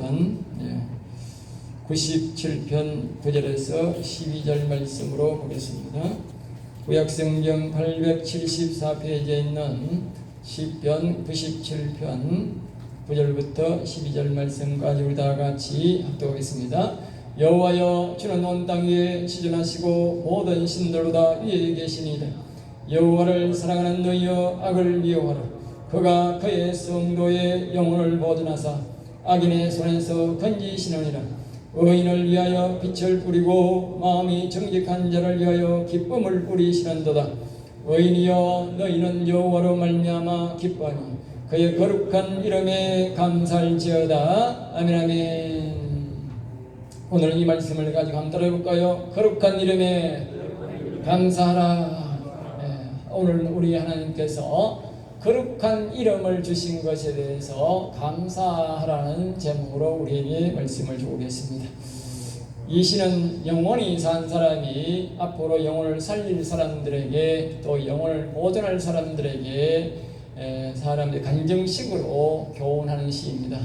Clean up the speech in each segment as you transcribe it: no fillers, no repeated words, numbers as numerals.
시편 97편 9절에서 12절 말씀으로 보겠습니다. 구약성경 874페이지에 있는 시편 97편 9절부터 12절 말씀까지 우리 다 같이 합독하겠습니다. 여호와여, 주는 온 땅 위에 시존하시고 모든 신들보다 위에 계시니이다. 여호와를 사랑하는 너희여, 악을 미워하라. 그가 그의 성도의 영혼을 보존하사 악인의 손에서 건지시느니라. 의인을 위하여 빛을 뿌리고 마음이 정직한 자를 위하여 기쁨을 뿌리시는도다. 의인이여, 너희는 여호와로 말미암아 기뻐하니 그의 거룩한 이름에 감사할지어다. 아멘. 아멘. 오늘 이 말씀을 가지고 한번 따라해볼까요? 거룩한 이름에 감사하라. 오늘 우리 하나님께서 거룩한 이름을 주신 것에 대해서 감사하라는 제목으로 우리에게 말씀을 주고 계십니다. 이 시는 영원히 산 사람이 앞으로 영혼을 살릴 사람들에게, 또 영혼을 보존할 사람들에게 사람들의 간증식으로 교훈하는 시입니다.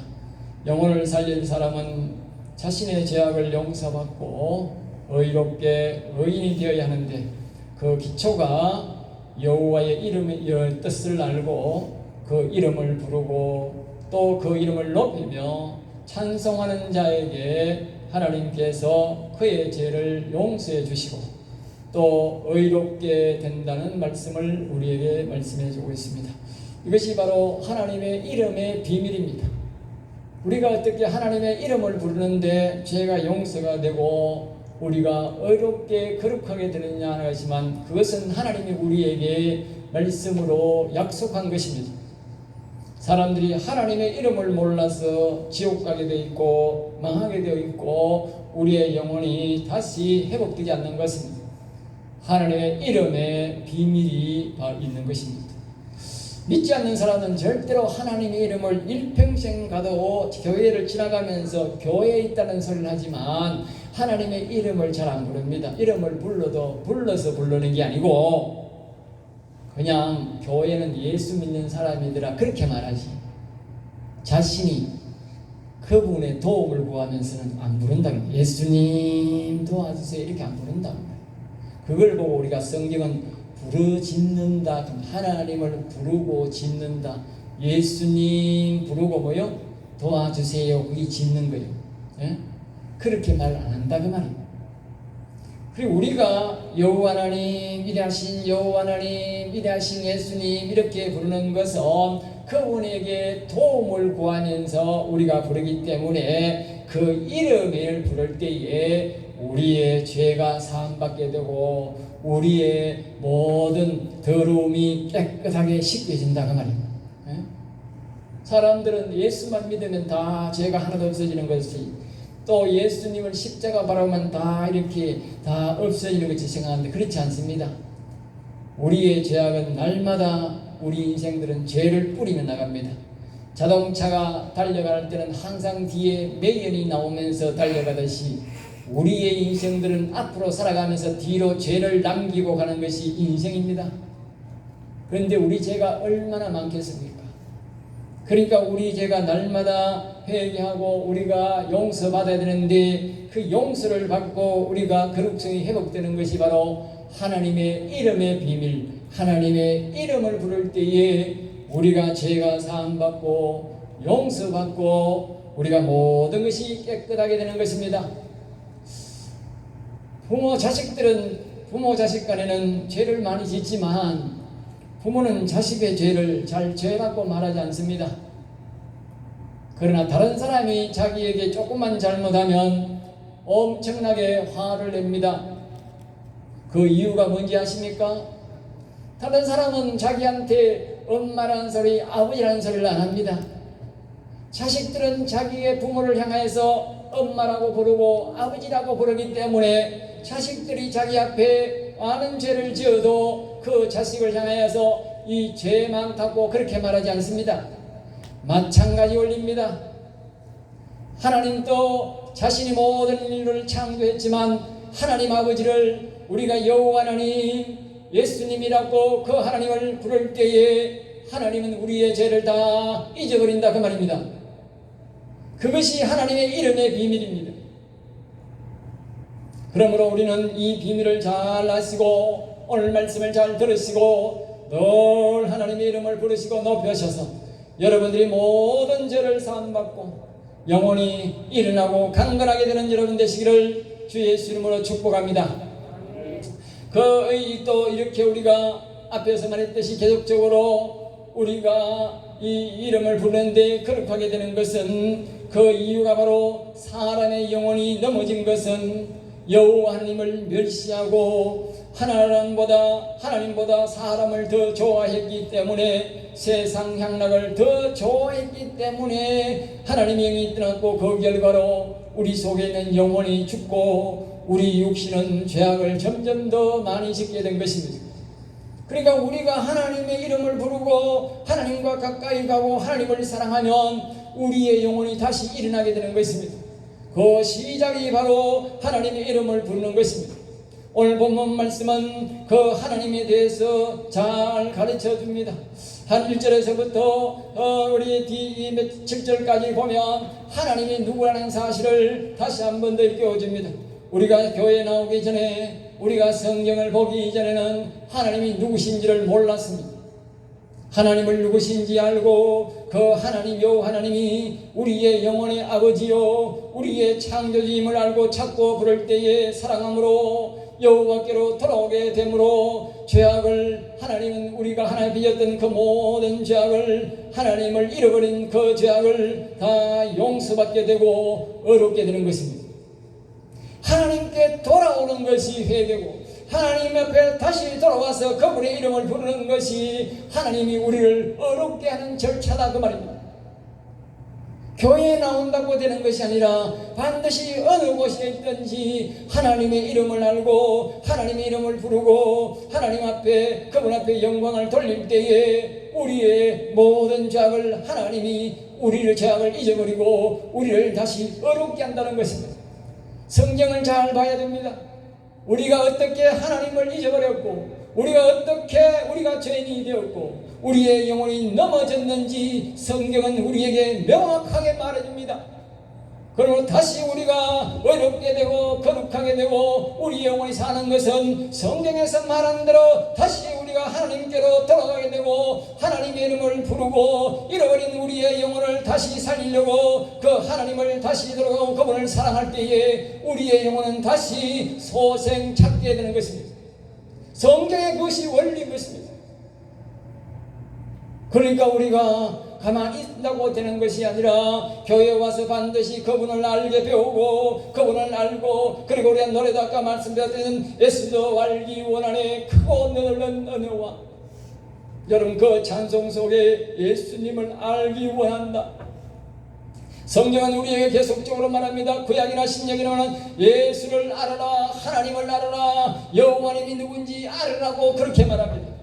영혼을 살릴 사람은 자신의 죄악을 용서받고 의롭게 의인이 되어야 하는데, 그 기초가 여호와의 이름의 뜻을 알고 그 이름을 부르고 또 그 이름을 높이며 찬송하는 자에게 하나님께서 그의 죄를 용서해 주시고 또 의롭게 된다는 말씀을 우리에게 말씀해 주고 있습니다. 이것이 바로 하나님의 이름의 비밀입니다. 우리가 어떻게 하나님의 이름을 부르는데 죄가 용서가 되고 우리가 의롭게 거룩하게 되느냐 하는 것이지만, 그것은 하나님이 우리에게 말씀으로 약속한 것입니다. 사람들이 하나님의 이름을 몰라서 지옥 가게 되어 있고 망하게 되어 있고 우리의 영혼이 다시 회복되지 않는 것입니다. 하나님의 이름에 비밀이 있는 것입니다. 믿지 않는 사람은 절대로 하나님의 이름을 일평생 가도 교회를 지나가면서 교회에 있다는 소리를 하지만 하나님의 이름을 잘 안 부릅니다. 이름을 불러서 부르는 게 아니고 그냥 교회는 예수 믿는 사람이더라 그렇게 말하지, 자신이 그분의 도움을 구하면서는 안 부른다는 거예요. 예수님 도와주세요 이렇게 안 부른다는 거예요. 그걸 보고 우리가 성경은 부르짖는다, 하나님을 부르고 짓는다, 예수님 부르고 뭐요? 도와주세요, 그게 짓는 거예요. 예? 그렇게 말 안 한다 그 말이에요. 그리고 우리가 여호와 하나님, 위대하신 여호와 하나님, 위대하신 예수님 이렇게 부르는 것은 그분에게 도움을 구하면서 우리가 부르기 때문에 그 이름을 부를 때에 우리의 죄가 사함받게 되고 우리의 모든 더러움이 깨끗하게 씻겨진다 그 말입니다. 사람들은 예수만 믿으면 다 죄가 하나도 없어지는 것이, 또 예수님을 십자가 바라보면 다 이렇게 다 없어지는 것이 생각하는데 그렇지 않습니다. 우리의 죄악은 날마다 우리 인생들은 죄를 뿌리며 나갑니다. 자동차가 달려갈 때는 항상 뒤에 매연이 나오면서 달려가듯이 우리의 인생들은 앞으로 살아가면서 뒤로 죄를 남기고 가는 것이 인생입니다. 그런데 우리 죄가 얼마나 많겠습니까? 그러니까 우리 죄가 날마다 회개하고 우리가 용서받아야 되는데, 그 용서를 받고 우리가 거룩성이 회복되는 것이 바로 하나님의 이름의 비밀, 하나님의 이름을 부를 때에 우리가 죄가 사함받고 용서받고 우리가 모든 것이 깨끗하게 되는 것입니다. 부모 자식 간에는 죄를 많이 짓지만 부모는 자식의 죄를 잘 죄라고 말하지 않습니다. 그러나 다른 사람이 자기에게 조금만 잘못하면 엄청나게 화를 냅니다. 그 이유가 뭔지 아십니까? 다른 사람은 자기한테 엄마라는 소리, 아버지라는 소리를 안 합니다. 자식들은 자기의 부모를 향해서 엄마라고 부르고 아버지라고 부르기 때문에 자식들이 자기 앞에 많은 죄를 지어도 그 자식을 향하여서 이 죄 많다고 그렇게 말하지 않습니다. 마찬가지 원리입니다. 하나님도 자신이 모든 인류를 창조했지만 하나님 아버지를 우리가 여호와 하나님, 예수님이라고 그 하나님을 부를 때에 하나님은 우리의 죄를 다 잊어버린다 그 말입니다. 그것이 하나님의 이름의 비밀입니다. 그러므로 우리는 이 비밀을 잘 아시고 오늘 말씀을 잘 들으시고 늘 하나님의 이름을 부르시고 높여셔서 여러분들이 모든 죄를 사함받고 영원히 일어나고 강건하게 되는 여러분 되시기를 주 예수 이름으로 축복합니다. 또 이렇게 우리가 앞에서 말했듯이 계속적으로 우리가 이 이름을 부르는데 거룩하게 되는 것은 그 이유가 바로 사람의 영혼이 넘어진 것은 여호와 하나님을 멸시하고 하나님보다 사람을 더 좋아했기 때문에 세상 향락을 더 좋아했기 때문에 하나님의 영이 떠났고 그 결과로 우리 속에 있는 영혼이 죽고 우리 육신은 죄악을 점점 더 많이 짓게 된 것입니다. 그러니까 우리가 하나님의 이름을 부르고 하나님과 가까이 가고 하나님을 사랑하면 우리의 영혼이 다시 일어나게 되는 것입니다. 그 시작이 바로 하나님의 이름을 부르는 것입니다. 오늘 본문 말씀은 그 하나님에 대해서 잘 가르쳐 줍니다. 한 1절에서부터 우리 뒤 7절까지 보면 하나님이 누구라는 사실을 다시 한 번 더 일깨워줍니다. 우리가 교회 나오기 전에 우리가 성경을 보기 전에는 하나님이 누구신지를 몰랐습니다. 하나님을 누구신지 알고 그 하나님이 우리의 영혼의 아버지요 우리의 창조주임을 알고 찾고 부를 때에 사랑함으로 여호와께로 돌아오게 되므로 죄악을 하나님은 우리가 하나님 빚었던 그 모든 죄악을 하나님을 잃어버린 그 죄악을 다 용서받게 되고 의롭게 되는 것입니다. 하나님께 돌아오는 것이 회개고 하나님 앞에 다시 돌아와서 그분의 이름을 부르는 것이 하나님이 우리를 어렵게 하는 절차다 그 말입니다. 교회에 나온다고 되는 것이 아니라 반드시 어느 곳에 있든지 하나님의 이름을 알고 하나님의 이름을 부르고 하나님 앞에 그분 앞에 영광을 돌릴 때에 우리의 모든 죄악을 하나님이 우리의 죄악을 잊어버리고 우리를 다시 어렵게 한다는 것입니다. 성경을 잘 봐야 됩니다. 우리가 어떻게 하나님을 잊어버렸고 우리가 어떻게 우리가 죄인이 되었고 우리의 영혼이 넘어졌는지 성경은 우리에게 명확하게 말해줍니다. 그러므로 다시 우리가 어렵게 되고 거룩하게 되고 우리 영혼이 사는 것은 성경에서 말한 대로 다시 우리가 하나님께로 돌아가게 되고 하나님의 이름을 부르고 잃어버린 우리의 영혼을 다시 살리려고 그 하나님을 다시 돌아가고 그분을 사랑할 때에 우리의 영혼은 다시 소생 찾게 되는 것입니다. 성경의 그것이 원리인 것입니다. 그러니까 우리가 가만히 있다고 되는 것이 아니라 교회에 와서 반드시 그분을 알게 배우고 그분을 알고 그리고 우리가 노래도 아까 말씀드렸던 예수도 알기 원하네 크고 넓은 은혜와 여러분 그 찬송 속에 예수님을 알기 원한다. 성경은 우리에게 계속적으로 말합니다. 구약이나 신약이나 예수를 알아라 하나님을 알아라 여호와님이 누군지 알으라고 그렇게 말합니다.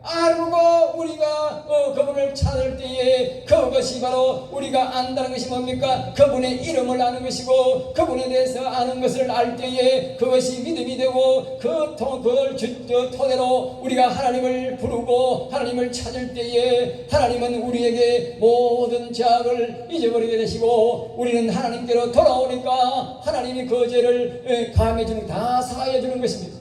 알고 우리가 그분을 찾을 때에 그것이 바로 우리가 안다는 것이 뭡니까? 그분의 이름을 아는 것이고 그분에 대해서 아는 것을 알 때에 그것이 믿음이 되고 그걸 토대로 우리가 하나님을 부르고 하나님을 찾을 때에 하나님은 우리에게 모든 죄악을 잊어버리게 되시고 우리는 하나님께로 돌아오니까 하나님이 그 죄를 감해주는 다 사해주는 것입니다.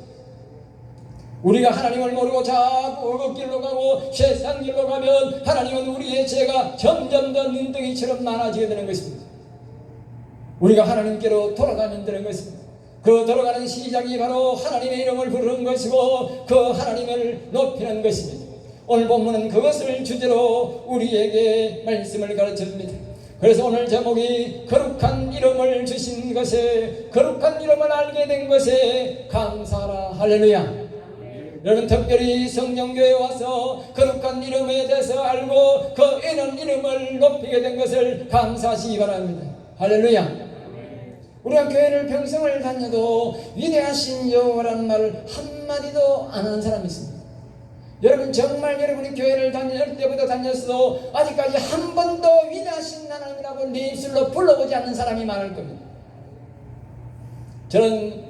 우리가 하나님을 모르고 자꾸恶길로 가고 세상 길로 가면 하나님은 우리의 죄가 점점 더 눈덩이처럼 많아지게 되는 것입니다. 우리가 하나님께로 돌아가면 되는 것입니다. 그 돌아가는 시작이 바로 하나님의 이름을 부르는 것이고 그 하나님을 높이는 것입니다. 오늘 본문은 그것을 주제로 우리에게 말씀을 가르쳐줍니다. 그래서 오늘 제목이 거룩한 이름을 주신 것에 거룩한 이름을 알게 된 것에 감사하라. 할렐루야. 여러분 특별히 성령교회에 와서 거룩한 이름에 대해서 알고 그 이름을 높이게 된 것을 감사하시기 바랍니다. 할렐루야. 우리가 교회를 평생을 다녀도 위대하신 여호와라는 말을 한마디도 안 하는 사람이 있습니다. 여러분 정말 여러분이 교회를 다닐 때부터 다녔어도 아직까지 한 번도 위대하신 하나님이라고 네 입술로 불러보지 않는 사람이 많을 겁니다. 저는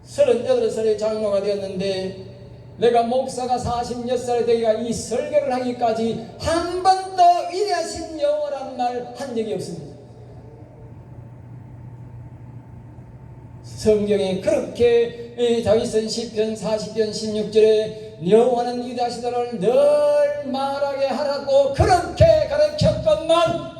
38살의 장로가 되었는데 내가 목사가 46살이 되기가 이 설교를 하기까지 한 번도 위대하신 여호와라는 말 한 적이 없습니다. 성경에 그렇게 다윗은 시편 40편 16절에 여호와는 위대하시다를 늘 말하게 하라고 그렇게 가르쳤건만,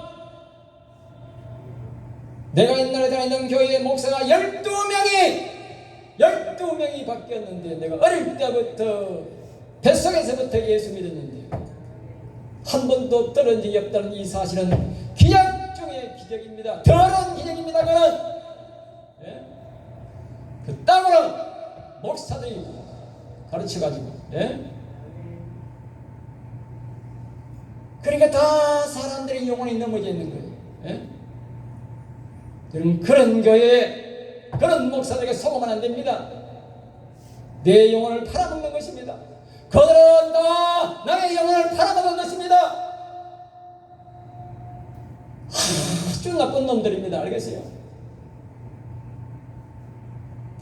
내가 옛날에 다니던 교회의 목사가 12명이 바뀌었는데, 내가 어릴 때부터 뱃속에서부터 예수 믿었는데 한 번도 떨어진 적이 없다는 이 사실은 기적 중의 기적입니다. 더러운 기적입니다. 그는 그 땅으로 목사들이 가르쳐가지고 그러니까 다 사람들의 영혼이 넘어져 있는 거예요. 그럼 그런 교회에 그런 목사들에게 속으면 안 됩니다. 내 영혼을 팔아먹는 것입니다. 그들은 다 나의 영혼을 팔아먹은 것입니다. 아주 나쁜 놈들입니다. 알겠어요?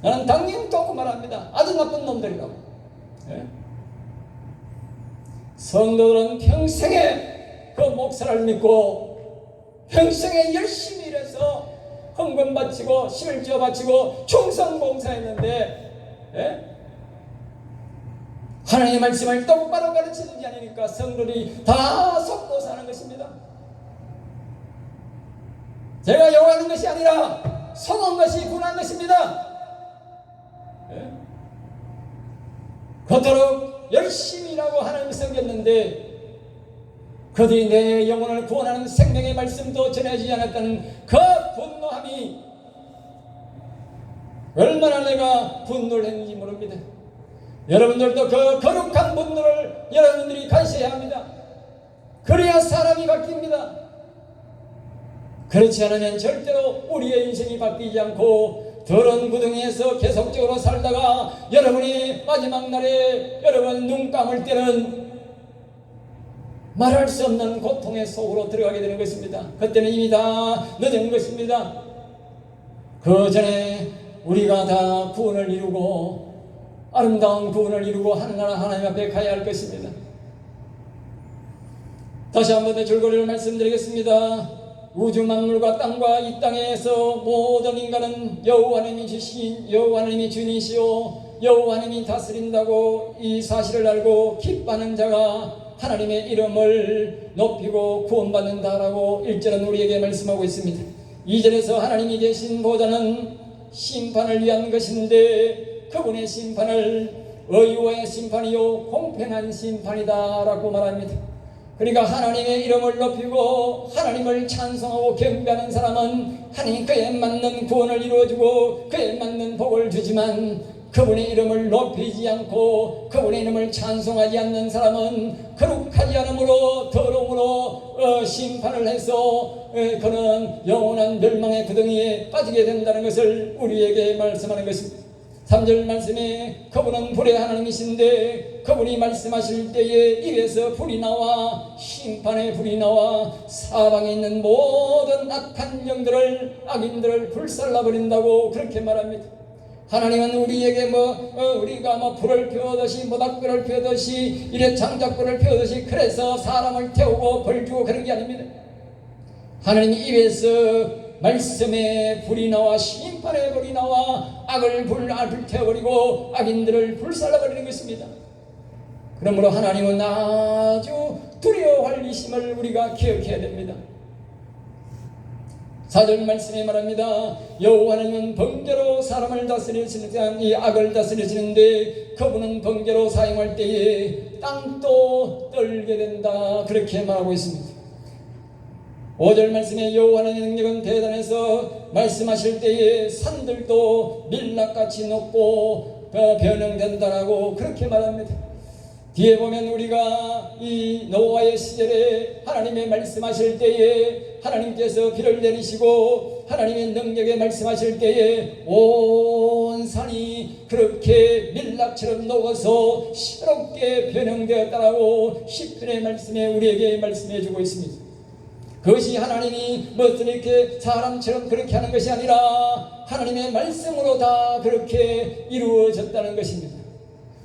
나는 당연히 돕고 말합니다. 아주 나쁜 놈들이라고. 성도들은 평생에 그 목사를 믿고 평생에 열심히 일해서 헌금 바치고 심을지어 바치고 충성 봉사했는데 하나님의 말씀을 똑바로 가르치지 않으니까 성도들이 다 속고 사는 것입니다. 제가 요구하는 것이 아니라 속은 것이 분한 것입니다. 그토록 열심히 일하고 하나님을 섬겼는데 그들이 내 영혼을 구원하는 생명의 말씀도 전해지지 않았다는 그 분노함이 얼마나 내가 분노를 했는지 모릅니다. 여러분들도 그 거룩한 분노를 여러분들이 가셔야 합니다. 그래야 사람이 바뀝니다. 그렇지 않으면 절대로 우리의 인생이 바뀌지 않고 더러운 구덩이에서 계속적으로 살다가 여러분이 마지막 날에 여러분 눈 감을 때는 말할 수 없는 고통의 속으로 들어가게 되는 것입니다. 그때는 이미 다 늦은 것입니다. 그 전에 우리가 다 구원을 이루고 아름다운 구원을 이루고 하늘나라 하나님 앞에 가야 할 것입니다. 다시 한 번 더 줄거리를 말씀드리겠습니다. 우주 만물과 땅과 이 땅에서 모든 인간은 여호와 하나님이 주신 여호와 하나님이 주니시오 여호와 하나님이 다스린다고 이 사실을 알고 기뻐하는 자가 하나님의 이름을 높이고 구원받는다라고 1절은 우리에게 말씀하고 있습니다. 2절에서 하나님이 계신 보좌는 심판을 위한 것인데 그분의 심판을 의와의 심판이요 공평한 심판이다라고 말합니다. 그러니까 하나님의 이름을 높이고 하나님을 찬송하고 경배하는 사람은 하나님 그에 맞는 구원을 이루어주고 그에 맞는 복을 주지만 그분의 이름을 높이지 않고 그분의 이름을 찬송하지 않는 사람은 거룩하지 않으므로 더러움으로 심판을 해서 그는 영원한 멸망의 구덩이에 빠지게 된다는 것을 우리에게 말씀하는 것입니다. 3절 말씀에 그분은 불의 하나님이신데 그분이 말씀하실 때에 입에서 불이 나와 심판의 불이 나와 사방에 있는 모든 악한 영들을 악인들을 불살라버린다고 그렇게 말합니다. 하나님은 우리에게 우리가 불을 피우듯이 모닥불을 피우듯이 이래 장작불을 피우듯이 그래서 사람을 태우고 벌주고 그런 게 아닙니다. 하나님이 입에서 말씀에 불이 나와 심판의 불이 나와 악을 불태워버리고 악인들을 불살라버리는 것입니다. 그러므로 하나님은 아주 두려워할 이심을 우리가 기억해야 됩니다. 4절 말씀에 말합니다. 여호와 하나님은 번개로 사람을 다스리시는 이 악을 다스리시는데 그분은 번개로 사용할 때에 땅도 떨게 된다 그렇게 말하고 있습니다. 5절 말씀에 여호와 하나님의 능력은 대단해서 말씀하실 때에 산들도 밀락같이 높고 변형된다라고 그렇게 말합니다. 뒤에 보면 우리가 이 노아의 시절에 하나님의 말씀하실 때에 하나님께서 비를 내리시고 하나님의 능력에 말씀하실 때에 온 산이 그렇게 밀랍처럼 녹아서 시럽게 변형되었다라고 시편의 말씀에 우리에게 말씀해 주고 있습니다. 그것이 하나님이 무슨 이렇게 사람처럼 그렇게 하는 것이 아니라 하나님의 말씀으로 다 그렇게 이루어졌다는 것입니다.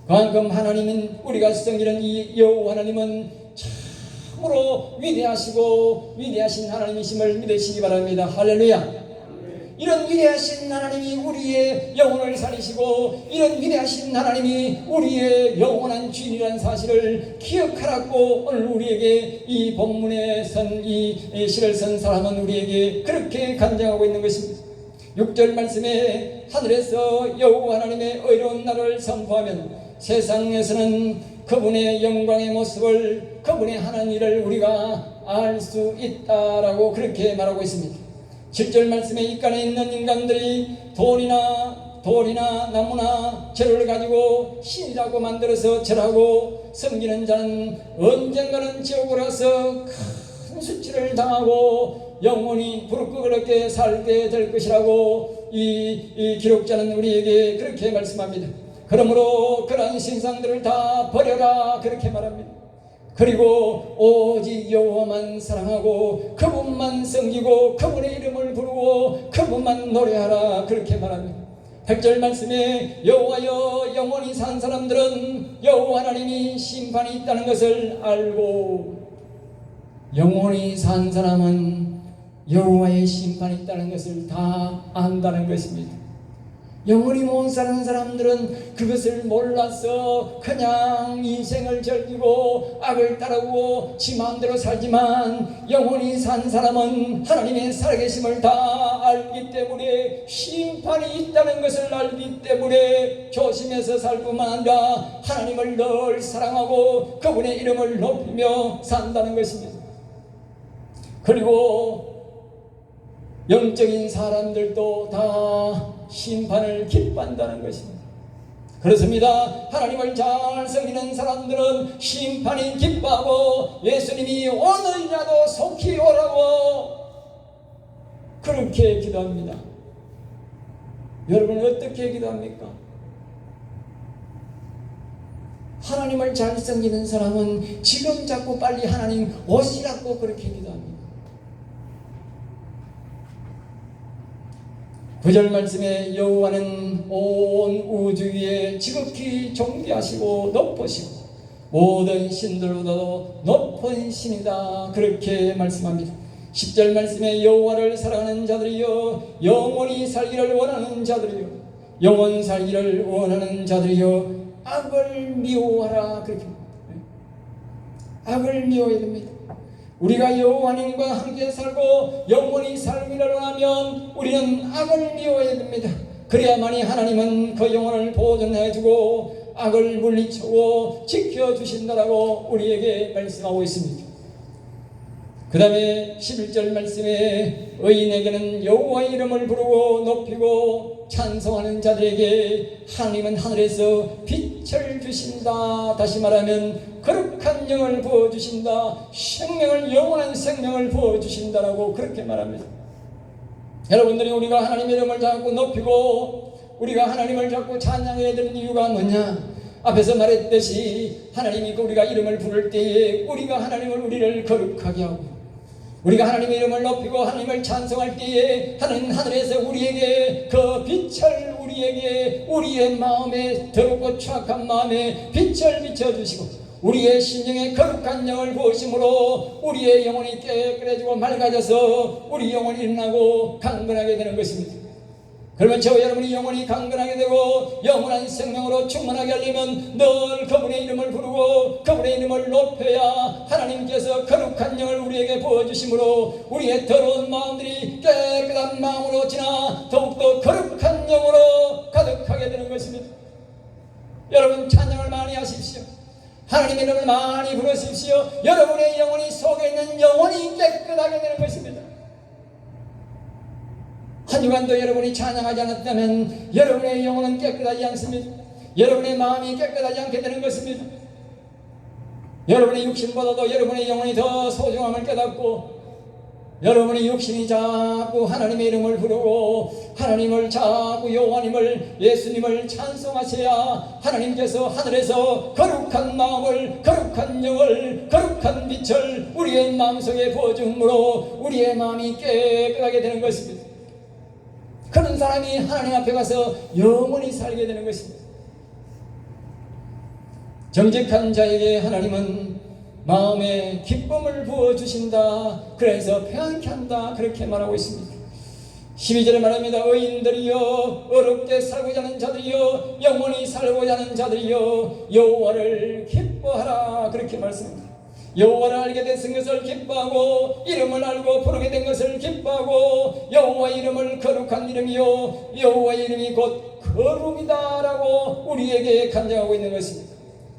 그만큼 하나님은 우리가 섬기는 이 여호와 하나님은 참으로 위대하시고 위대하신 하나님이심을 믿으시기 바랍니다. 할렐루야. 이런 위대하신 하나님이 우리의 영혼을 살리시고 이런 위대하신 하나님이 우리의 영원한 주인이라는 사실을 기억하라고 오늘 우리에게 이 본문에 이 시를 쓴 사람은 우리에게 그렇게 간증하고 있는 것입니다. 6절 말씀에 하늘에서 여호와 하나님의 의로운 날을 선포하면 세상에서는 그분의 영광의 모습을, 그분의 하는 일을 우리가 알 수 있다라고 그렇게 말하고 있습니다. 7절 말씀에 이간에 있는 인간들이 돌이나 나무나 재료를 가지고 신이라고 만들어서 절하고 섬기는 자는 언젠가는 지옥으로 가서 큰 수치를 당하고 영원히 부르짖게 살게 될 것이라고 이 기록자는 우리에게 그렇게 말씀합니다. 그러므로 그러한 신상들을 다 버려라 그렇게 말합니다. 그리고 오직 여호와만 사랑하고 그분만 섬기고 그분의 이름을 부르고 그분만 노래하라 그렇게 말합니다. 8절 말씀에 여호와여 영원히 산 사람들은 여호와 하나님이 심판이 있다는 것을 알고, 영원히 산 사람은 여호와의 심판이 있다는 것을 다 안다는 것입니다. 영원히 못 사는 사람들은 그것을 몰라서 그냥 인생을 즐기고 악을 따르고 지 마음대로 살지만, 영원히 산 사람은 하나님의 살아계심을 다 알기 때문에, 심판이 있다는 것을 알기 때문에 조심해서 살 뿐만 아니라 하나님을 늘 사랑하고 그분의 이름을 높이며 산다는 것입니다. 그리고 영적인 사람들도 다 심판을 기뻐한다는 것입니다. 그렇습니다. 하나님을 잘 섬기는 사람들은 심판이 기뻐하고 예수님이 오늘이라도 속히 오라고 그렇게 기도합니다. 여러분은 어떻게 기도합니까? 하나님을 잘 섬기는 사람은 지금 자꾸 빨리 하나님 오시라고 그렇게 기도합니다. 9절 말씀에 여호와는 온 우주 위에 지극히 존귀하시고 높으시고 모든 신들보다도 높은 신이다 그렇게 말씀합니다. 10절 말씀에 여호와를 사랑하는 자들이여 영원히 살기를 원하는 자들이여 영원 살기를 원하는 자들이여 악을 미워하라 그렇게 악을 미워해야 됩니다. 우리가 여호와 하나님과 함께 살고 영원히 살기를 원하면 우리는 악을 미워해야 됩니다. 그래야만이 하나님은 그 영혼을 보존해주고 악을 물리치고 지켜주신다라고 우리에게 말씀하고 있습니다. 그 다음에 11절 말씀에 의인에게는 여호와의 이름을 부르고 높이고 찬송하는 자들에게 하나님은 하늘에서 빛을 주신다. 다시 말하면 거룩한 영을 부어주신다. 생명을, 영원한 생명을 부어주신다라고 그렇게 말합니다. 여러분들이 우리가 하나님의 이름을 자꾸 높이고 우리가 하나님을 자꾸 찬양해야 되는 이유가 뭐냐? 앞에서 말했듯이 하나님이 우리가 이름을 부를 때에 우리가 하나님을 우리를 거룩하게 하고 우리가 하나님의 이름을 높이고 하나님을 찬송할 때에 하나님 하늘에서 우리에게 그 빛을 우리에게 우리의 마음에 더럽고 추악한 마음에 빛을 비춰주시고 우리의 심령에 거룩한 영을 부으심으로 우리의 영혼이 깨끗해지고 맑아져서 우리 영혼이 일어나고 강건하게 되는 것입니다. 그러면 저와 여러분이 영혼이 강건하게 되고 영원한 생명으로 충만하게 하려면 늘 그분의 이름을 부르고 그분의 이름을 높여야 하나님께서 거룩한 영을 우리에게 부어주심으로 우리의 더러운 마음들이 깨끗한 마음으로 지나 더욱더 거룩한 영으로 가득하게 되는 것입니다. 여러분 찬양을 많이 하십시오. 하나님의 이름을 많이 부르십시오. 여러분의 영혼이 속에 있는 영혼이 깨끗하게 되는 것입니다. 한 주간도 여러분이 찬양하지 않았다면 여러분의 영혼은 깨끗하지 않습니다. 여러분의 마음이 깨끗하지 않게 되는 것입니다. 여러분의 육신보다도 여러분의 영혼이 더 소중함을 깨닫고 여러분의 육신이 자꾸 하나님의 이름을 부르고 하나님을 자꾸 여호와님을 예수님을 찬송하셔야 하나님께서 하늘에서 거룩한 마음을 거룩한 영을 거룩한 빛을 우리의 마음속에 부어줌으로 우리의 마음이 깨끗하게 되는 것입니다. 그런 사람이 하나님 앞에 가서 영원히 살게 되는 것입니다. 정직한 자에게 하나님은 마음에 기쁨을 부어주신다. 그래서 평안케 한다. 그렇게 말하고 있습니다. 12절에 말합니다. 의인들이여, 어렵게 살고자 하는 자들이여, 영원히 살고자 하는 자들이여, 여호와를 기뻐하라. 그렇게 말씀합니다. 여호와를 알게 된 것을 기뻐하고, 이름을 알고 부르게 된 것을 기뻐하고, 여호와의 이름을 거룩한 이름이요 여호와의 이름이 곧 거룩이다 라고 우리에게 간증하고 있는 것입니다.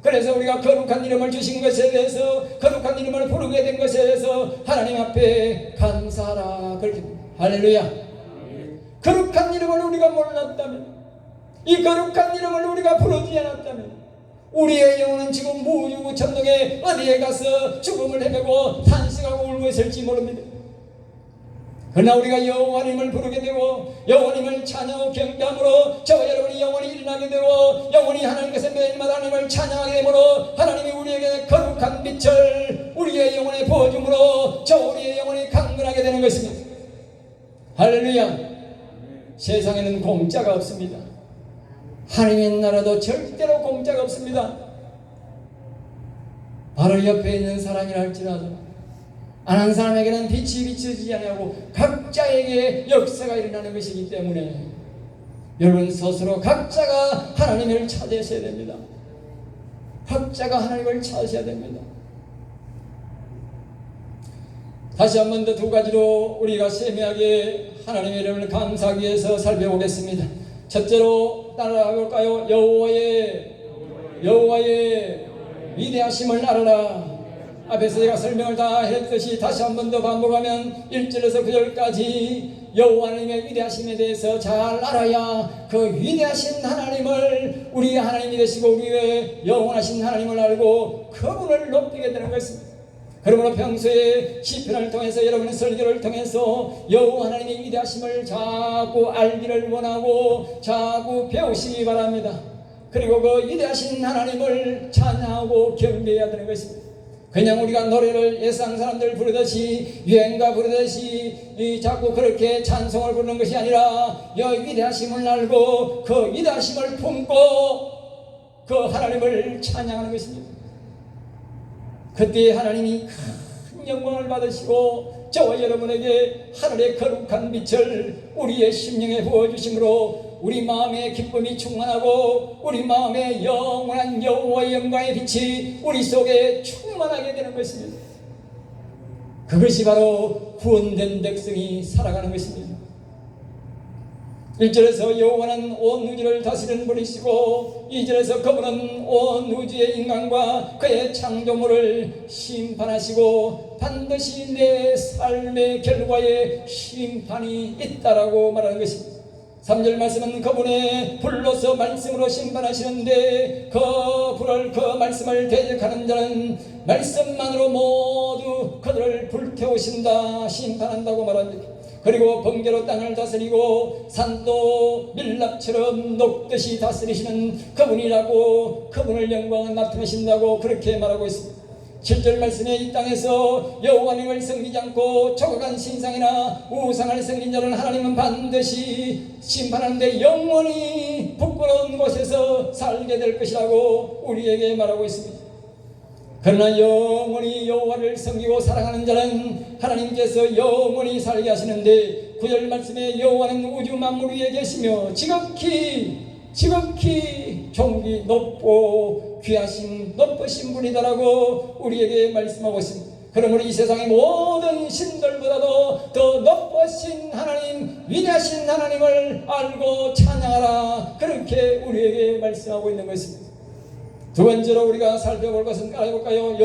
그래서 우리가 거룩한 이름을 주신 것에 대해서, 거룩한 이름을 부르게 된 것에 대해서 하나님 앞에 감사하라. 그렇게 할렐루야. 거룩한 이름을 우리가 몰랐다면, 이 거룩한 이름을 우리가 부르지 않았다면, 우리의 영혼은 지금 무유천동에 어디에 가서 죽음을 헤매고 탄식하고 울고 있을지 모릅니다. 그러나 우리가 여호와님을 부르게 되고 여호와님을 찬양하고 경배함으로 저와 여러분이 영원히 일어나게 되고 영원히 하나님께서 매일마다 하나님을 찬양하게 되므로 하나님이 우리에게 거룩한 빛을 우리의 영혼에 부어줌으로 저 우리의 영혼이 강건하게 되는 것입니다. 할렐루야. 세상에는 공짜가 없습니다. 하나님의 나라도 절대로 공짜가 없습니다. 바로 옆에 있는 사람이라 할지라도 안 한 사람에게는 빛이 비춰지지 않고 각자에게 역사가 일어나는 것이기 때문에 여러분 스스로 각자가 하나님을 찾으셔야 됩니다. 각자가 하나님을 찾으셔야 됩니다. 다시 한 번 더 두 가지로 우리가 세미하게 하나님의 이름을 감사하기 위해서 살펴보겠습니다. 첫째로 따라가 볼까요? 여호와의 위대하심을 알아라. 앞에서 제가 설명을 다 했듯이 다시 한 번 더 반복하면 1절에서 9절까지 여호와 하나님의 위대하심에 대해서 잘 알아야 그 위대하신 하나님을 우리 하나님이 되시고 우리의 영원하신 하나님을 알고 그분을 높이게 되는 것입니다. 그러므로 평소에 시편을 통해서 여러분의 설교를 통해서 여호와 하나님의 위대하심을 자꾸 알기를 원하고 자꾸 배우시기 바랍니다. 그리고 그 위대하신 하나님을 찬양하고 경배해야 되는 것입니다. 그냥 우리가 노래를 예상 사람들 부르듯이 유행가 부르듯이 자꾸 그렇게 찬송을 부르는 것이 아니라 이 위대하심을 알고 그 위대하심을 품고 그 하나님을 찬양하는 것입니다. 그때 하나님이 큰 영광을 받으시고 저와 여러분에게 하늘의 거룩한 빛을 우리의 심령에 부어주심으로 우리 마음의 기쁨이 충만하고 우리 마음의 영원한 여호와의 영광의 빛이 우리 속에 충만하게 되는 것입니다. 그것이 바로 구원된 백성이 살아가는 것입니다. 1절에서 여호와는 온 우주를 다스리는 분이시고 2절에서 그분은 온 우주의 인간과 그의 창조물을 심판하시고 반드시 내 삶의 결과에 심판이 있다라고 말하는 것입니다. 3절 말씀은 그분의 불로서 말씀으로 심판하시는데 그 불을 그 말씀을 대적하는 자는 말씀만으로 모두 그들을 불태우신다 심판한다고 말합니다. 그리고 번개로 땅을 다스리고 산도 밀랍처럼 녹듯이 다스리시는 그분이라고 그분을 영광을 나타내신다고 그렇게 말하고 있습니다. 7절 말씀에 이 땅에서 여호와님을 섬기지 않고 조각한 신상이나 우상을 섬긴 자를 하나님은 반드시 심판하는데 영원히 부끄러운 곳에서 살게 될 것이라고 우리에게 말하고 있습니다. 그러나 영원히 여호와를 섬기고 사랑하는 자는 하나님께서 영원히 살게 하시는데 9절 말씀에 여호와는 우주 만물 위에 계시며 지극히 존귀 높고 귀하신 높으신 분이다라고 우리에게 말씀하고 있습니다. 그러므로 이 세상의 모든 신들보다도 더 높으신 하나님, 위대하신 하나님을 알고 찬양하라 그렇게 우리에게 말씀하고 있는 것입니다. 두 번째로 우리가 살펴볼 것은 알아볼까요?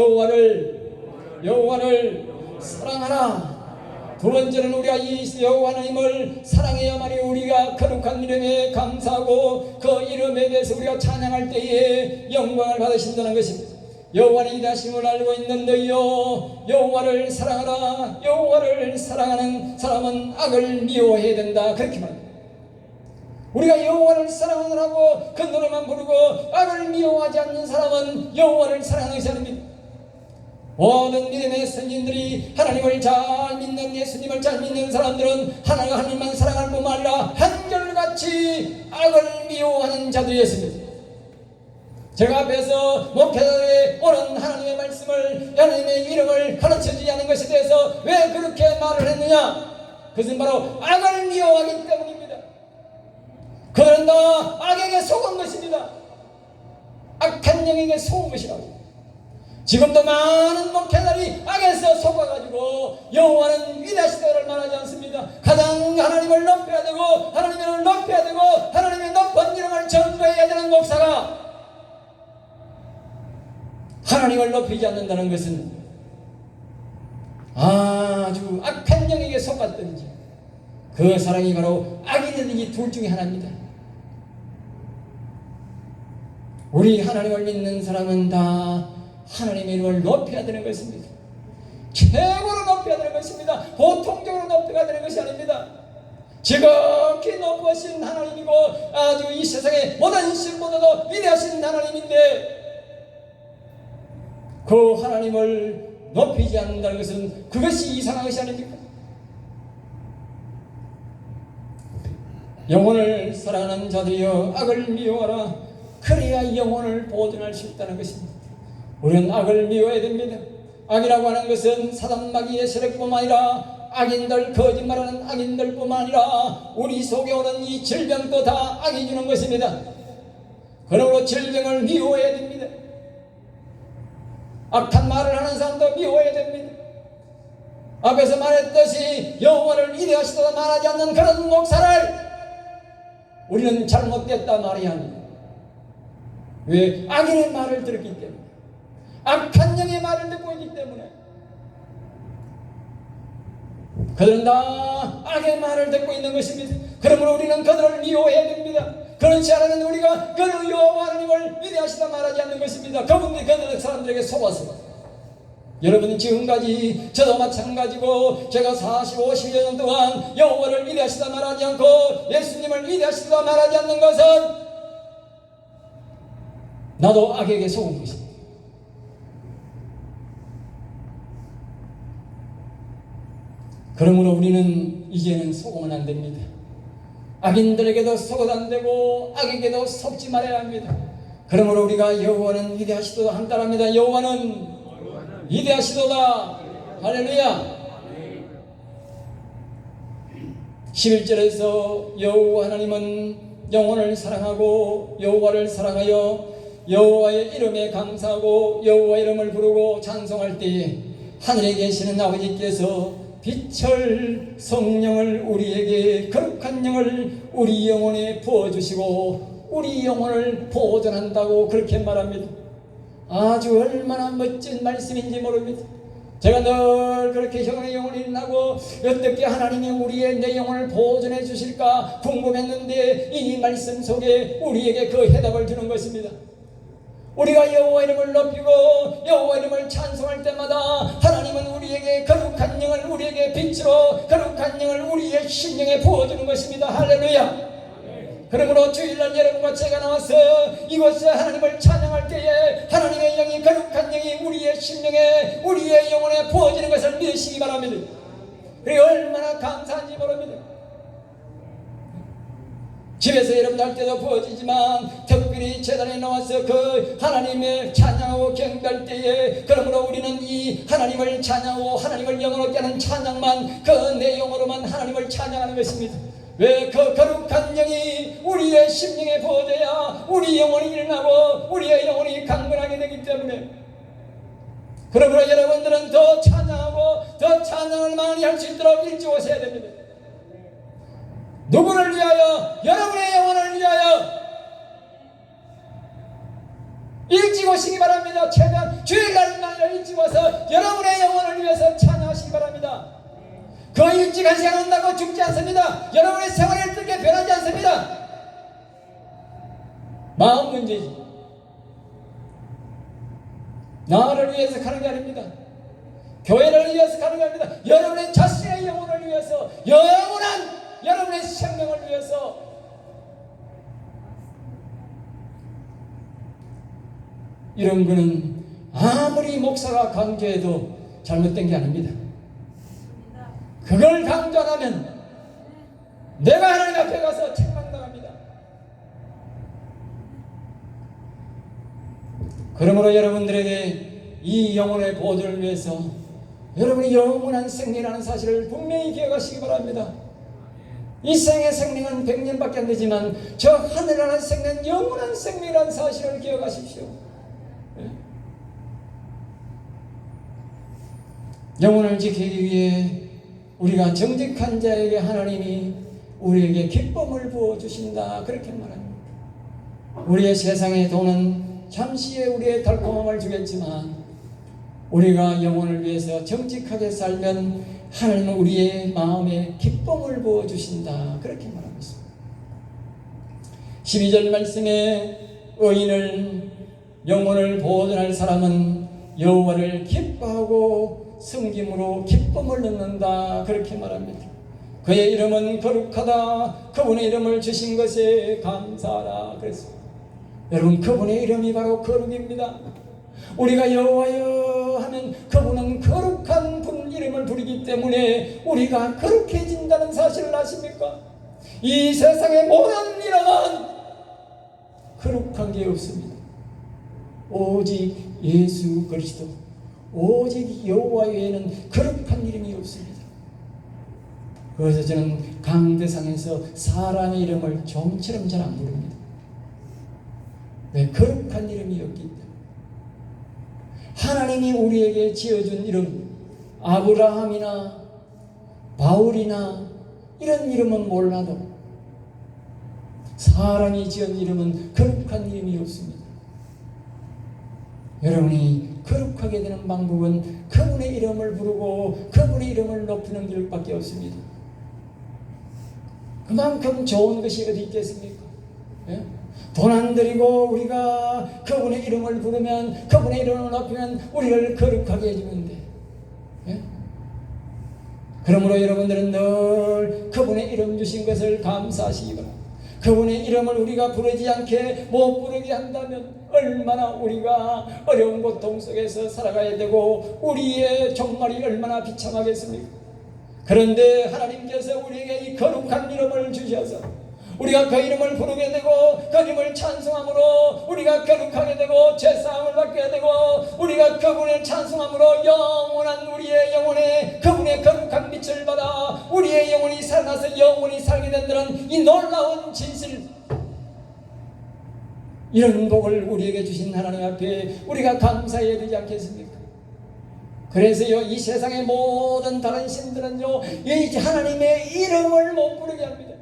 여호와를 사랑하라. 두 번째는 우리가 이 여호와 하나님을 사랑해야만이 우리가 거룩한 이름에 감사하고 그 이름에 대해서 우리가 찬양할 때에 영광을 받으신다는 것입니다. 여호와는 위대하심을 알고 있는데요, 여호와를 사랑하라. 여호와를 사랑하는 사람은 악을 미워해야 된다 그렇게 말합니다. 우리가 여호와를 사랑하느라고 그 노래만 부르고 악을 미워하지 않는 사람은 여호와를 사랑하는 것이 아닙니다. 모든 믿음의 선진들이 하나님을 잘 믿는 예수님을 잘 믿는 사람들은 하나님만 사랑할 뿐만 아니라 한결같이 악을 미워하는 자들이었습니다. 제가 앞에서 목회자들이 옳은 하나님의 말씀을 하나님의 이름을 가르쳐주지 않은 것에 대해서 왜 그렇게 말을 했느냐? 그것은 바로 악을 미워하기 때문입니다. 그들은 다 악에게 속은 것입니다. 악한 영에게 속은 것이라고. 지금도 많은 목회자들이 악에서 속아가지고 여호와는 위대하시다를 말하지 않습니다. 가장 하나님을 높여야 되고 하나님을 높여야 되고 하나님의 높은 이름을 전부해야 되는 목사가 하나님을 높이지 않는다는 것은 아주 악한 영에게 속았든지 그 사람이 바로 악이 되든지 둘 중에 하나입니다. 우리 하나님을 믿는 사람은 다 하나님의 이름을 높여야 되는 것입니다. 최고로 높여야 되는 것입니다. 보통적으로 높여야 되는 것이 아닙니다. 지극히 높으신 하나님이고 아주 이 세상의 모든 신보다도 위대하신 하나님인데 그 하나님을 높이지 않는다는 것은 그것이 이상한 것이 아닙니까? 영혼을 사랑하는 자들이여 악을 미워하라. 그래야 영혼을 보존할 수 있다는 것입니다. 우리는 악을 미워해야 됩니다. 악이라고 하는 것은 사단 마귀의 세력뿐만 아니라 악인들, 거짓말하는 악인들뿐만 아니라 우리 속에 오는 이 질병도 다 악이 주는 것입니다. 그러므로 질병을 미워해야 됩니다. 악한 말을 하는 사람도 미워해야 됩니다. 앞에서 말했듯이 여호와를 위대하시다 말하지 않는 그런 목사를 우리는 잘못됐다 말해야 합니다. 왜? 악인의 말을 들었기 때문에, 악한 영의 말을 듣고 있기 때문에. 그들은 다 악의 말을 듣고 있는 것입니다. 그러므로 우리는 그들을 미워해야 됩니다. 그렇지 않으면 우리가 그 여호와 하나님을 위대하시다 말하지 않는 것입니다. 그분들이 그들 사람들에게 속았습니다. 여러분은 지금까지 저도 마찬가지고 제가 40, 50년 동안 여호와를 위대하시다 말하지 않고 예수님을 위대하시다 말하지 않는 것은 나도 악에게 속은 것입니다. 그러므로 우리는 이제는 속으면 안 됩니다. 악인들에게도 속어도 안 되고 악에게도 속지 말아야 합니다. 그러므로 우리가 여호와는 위대하시도다 한따랍니다. 여호와는 위대하시도다. 할렐루야. 11절에서 여호와 하나님은 영혼을 사랑하고 여호와를 사랑하여 여호와의 이름에 감사하고 여호와 이름을 부르고 찬송할 때에 하늘에 계시는 아버지께서 빛을 성령을 우리에게 거룩한 영을 우리 영혼에 부어주시고 우리 영혼을 보존한다고 그렇게 말합니다. 아주 얼마나 멋진 말씀인지 모릅니다. 제가 늘 그렇게 형의 영혼이 일어나고 어떻게 하나님이 우리의 내 영혼을 보존해 주실까 궁금했는데 이 말씀 속에 우리에게 그 해답을 주는 것입니다. 우리가 여호와 이름을 높이고 여호와 이름을 찬송할 때마다 하나님은 우리에게 거룩한 영을 우리에게 빛으로 거룩한 영을 우리의 심령에 부어주는 것입니다. 할렐루야. 그러므로 주일날 여러분과 제가 나와서 이곳에 하나님을 찬양할 때에 하나님의 영이 거룩한 영이 우리의 심령에 우리의 영혼에 부어지는 것을 믿으시기 바랍니다. 그리고 얼마나 감사한지 모릅니다. 집에서 여러분 할 때도 부어지지만 특별히 제단에 나와서 그 하나님의 찬양하고 경배할 때에 그러므로 우리는 이 하나님을 찬양하고 하나님을 영원하게 하는 찬양만 그 내용으로만 하나님을 찬양하는 것입니다. 왜? 그 거룩한 영이 우리의 심령에 부어져야 우리 영혼이 일어나고 우리의 영혼이 강건하게 되기 때문에 그러므로 여러분들은 더 찬양하고 더 찬양을 많이 할 수 있도록 일찍 오셔야 됩니다. 누구를 위하여? 여러분의 영혼을 위하여 일찍 오시기 바랍니다. 최대한 주일날만 일찍 와서 여러분의 영혼을 위해서 찬양하시기 바랍니다. 그 일찍 한 시간 온다고 죽지 않습니다. 여러분의 생활이 어떻게 변하지 않습니다. 마음 문제지. 나를 위해서 가는 게 아닙니다. 교회를 위해서 가는 게 아닙니다. 여러분의 자신의 영혼을 위해서 영원한 여러분의 생명을 위해서 이런 거는 아무리 목사가 강조해도 잘못된 게 아닙니다. 그걸 강조 안 하면 내가 하나님 앞에 가서 책망당합니다. 그러므로 여러분들에게 이 영혼의 보존을 위해서 여러분이 영원한 생명이라는 사실을 분명히 기억하시기 바랍니다. 이 생의 생명은 100년밖에 안 되지만 저 하늘나라의 생명은 영원한 생명이라는 사실을 기억하십시오. 영혼을 지키기 위해 우리가 정직한 자에게 하나님이 우리에게 기쁨을 부어주신다, 그렇게 말합니다. 우리의 세상의 돈은 잠시의 우리의 달콤함을 주겠지만 우리가 영혼을 위해서 정직하게 살면 하나님은 우리의 마음에 기쁨을 부어주신다, 그렇게 말하고 있습니다. 12절 말씀에 의인을 영혼을 보존할 사람은 여호와를 기뻐하고 섬김으로 기쁨을 얻는다, 그렇게 말합니다. 그의 이름은 거룩하다. 그분의 이름을 주신 것에 감사하라 그랬습니다. 여러분, 그분의 이름이 바로 거룩입니다. 우리가 여호와여 하면 그분은 거룩한 분 이름을 부르기 때문에 우리가 거룩해진다는 사실을 아십니까? 이 세상의 모든 이름은 거룩한 게 없습니다. 오직 예수 그리스도, 오직 여호와 외에는 거룩한 이름이 없습니다. 그래서 저는 강대상에서 사람의 이름을 좀처럼 잘 안 부릅니다. 왜? 거룩한 이름이 없기 때문에. 하나님이 우리에게 지어준 이름, 아브라함이나 바울이나 이런 이름은 몰라도 사람이 지은 이름은 거룩한 이름이 없습니다. 여러분이 거룩하게 되는 방법은 그분의 이름을 부르고 그분의 이름을 높이는 길밖에 없습니다. 그만큼 좋은 것이 어디 있겠습니까? 예? 돈 안 들이고 우리가 그분의 이름을 부르면, 그분의 이름을 높이면 우리를 거룩하게 해주는데, 예? 그러므로 여러분들은 늘 그분의 이름 주신 것을 감사하시기 바랍니다. 그분의 이름을 우리가 부르지 않게 못 부르게 한다면 얼마나 우리가 어려운 고통 속에서 살아가야 되고 우리의 종말이 얼마나 비참하겠습니까? 그런데 하나님께서 우리에게 이 거룩한 이름을 주셔서 우리가 그 이름을 부르게 되고 그 이름을 찬송함으로 우리가 거룩하게 되고 죄사함을 받게 되고 우리가 그분을 찬송함으로 영원한 우리의 영혼에 그분의 거룩한 빛을 받아 우리의 영혼이 살아나서 영원히 살게 된다는 이 놀라운 진실, 이런 복을 우리에게 주신 하나님 앞에 우리가 감사해야 되지 않겠습니까? 그래서요, 이 세상의 모든 다른 신들은요, 이 하나님의 이름을 못 부르게 합니다.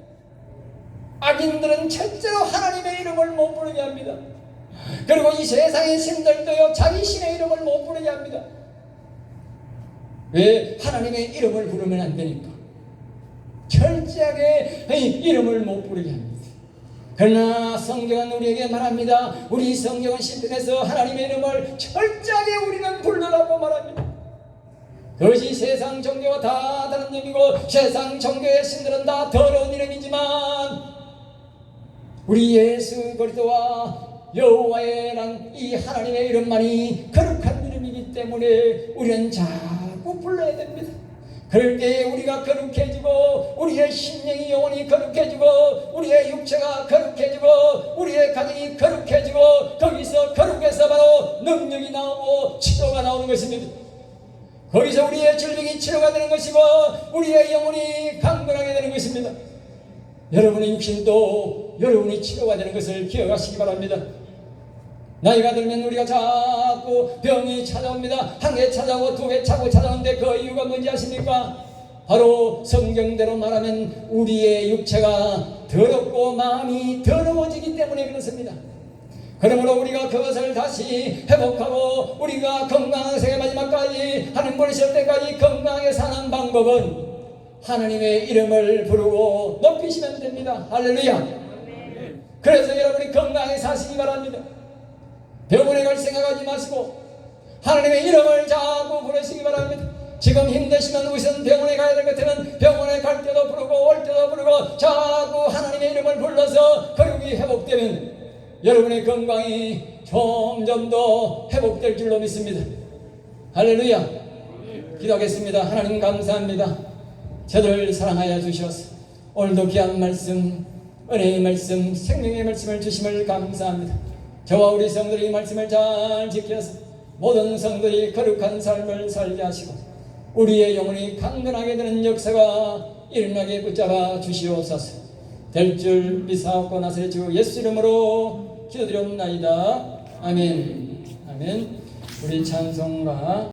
악인들은 절대로 하나님의 이름을 못 부르게 합니다. 그리고 이 세상의 신들도요, 자기 신의 이름을 못 부르게 합니다. 왜? 하나님의 이름을 부르면 안 되니까. 철저하게 이름을 못 부르게 합니다. 그러나 성경은 우리에게 말합니다. 우리 성경은 신명에서 하나님의 이름을 철저하게 우리는 부르라고 말합니다. 그것이 세상 종교와 다 다른 이름이고 세상 종교의 신들은 다 더러운 이름이지만 우리 예수 그리스도와 여호와의란 이 하나님의 이름만이 거룩한 이름이기 때문에 우리는 자꾸 불러야 됩니다. 그럴 때 우리가 거룩해지고 우리의 심령이 영혼이 거룩해지고 우리의 육체가 거룩해지고 우리의 가정이 거룩해지고 거기서 거룩해서 바로 능력이 나오고 치료가 나오는 것입니다. 거기서 우리의 질병이 치료가 되는 것이고 우리의 영혼이 강건하게 되는 것입니다. 여러분의 육신도 여러분이 치료가 되는 것을 기억하시기 바랍니다. 나이가 들면 우리가 자꾸 병이 찾아옵니다. 한 개 찾아오고 두 개 차고 찾아오는데 그 이유가 뭔지 아십니까? 바로 성경대로 말하면 우리의 육체가 더럽고 마음이 더러워지기 때문에 그렇습니다. 그러므로 우리가 그것을 다시 회복하고 우리가 건강한 생애 마지막까지 하나님 보내실 때까지 건강하게 사는 방법은 하나님의 이름을 부르고 높이시면 됩니다. 할렐루야. 그래서 여러분이 건강하게 사시기 바랍니다. 병원에 갈 생각하지 마시고 하나님의 이름을 자꾸 부르시기 바랍니다. 지금 힘드시면 우선 병원에 가야 될 것 같으면 병원에 갈 때도 부르고 올 때도 부르고 자꾸 하나님의 이름을 불러서 거룩이 회복되면 여러분의 건강이 점점 더 회복될 줄로 믿습니다. 할렐루야. 기도하겠습니다. 하나님 감사합니다. 저를 사랑하여 주셔서 오늘도 귀한 말씀, 은혜의 말씀, 생명의 말씀을 주심을 감사합니다. 저와 우리 성도들이 이 말씀을 잘 지켜서 모든 성도들이 거룩한 삶을 살게 하시고 우리의 영혼이 강건하게 되는 역사가 일어나게 붙잡아 주시옵소서. 될 줄 믿사옵고 나서 주 예수 이름으로 기도드렸나이다. 아멘. 아멘. 우리 찬송가